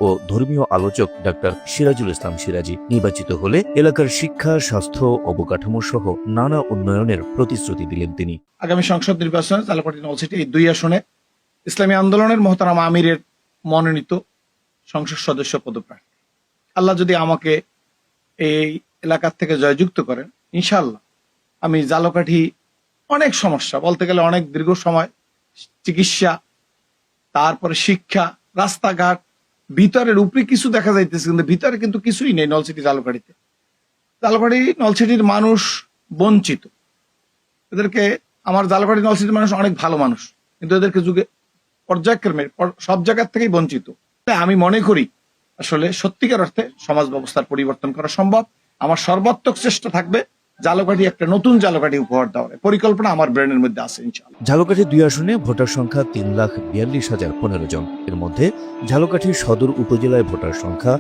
ও ধর্মীয় আলোচক ডাক্তার সিরাজুল ইসলাম সিরাজি নির্বাচিত হলে এলাকার শিক্ষা, স্বাস্থ্য, অবকাঠামো সহ নানা উন্নয়নের প্রতিশ্রুতি দিলেন তিনি। আগামী সংসদ নির্বাচনে ঝালকাঠি নলছিটি এই 2 আসনে ইসলামী আন্দোলনের মোহতারাম আমিরের মনোনীত সংসদ সদস্য পদপ্রার্থী। আল্লাহ যদি আমাকে এই এলাকার থেকে জয়যুক্ত করেন, ইনশাআল্লাহ আমি ঝালকাঠি অনেক সমস্যা বলতে গেলে অনেক দীর্ঘ সময় চিকিৎসা, তারপরে শিক্ষা, রাস্তাঘাট, ভিতরের উপরে কিছু দেখা যাইতেছে কিন্তু ভিতরে কিন্তু কিছুই নেই নলছিটি ঝালকাঠিতে। ঝালকাঠি নলছিটির মানুষ বঞ্চিত। এদেরকে আমার ঝালকাঠি নলছিটির মানুষ অনেক ভালো মানুষ, কিন্তু এদেরকে যুগে পর্যায়ক্রমে সব জায়গার থেকেই বঞ্চিত। আমি মনে করি আসলে সত্যিকার অর্থে সমাজ ব্যবস্থার পরিবর্তন করা সম্ভব। আমার সর্বাত্মক চেষ্টা থাকবে ঝালকাঠি একটা নতুন ঝালকাঠি উপহার দেওয়ার পরিকল্পনা আমার ব্রেনের মধ্যে আছে ইনশাআল্লাহ। ঝালকাঠি 2 আসনে ভোটার সংখ্যা 3,42,015 জন। এর মধ্যে ঝালকাঠি সদর উপজেলায় ভোটার সংখ্যা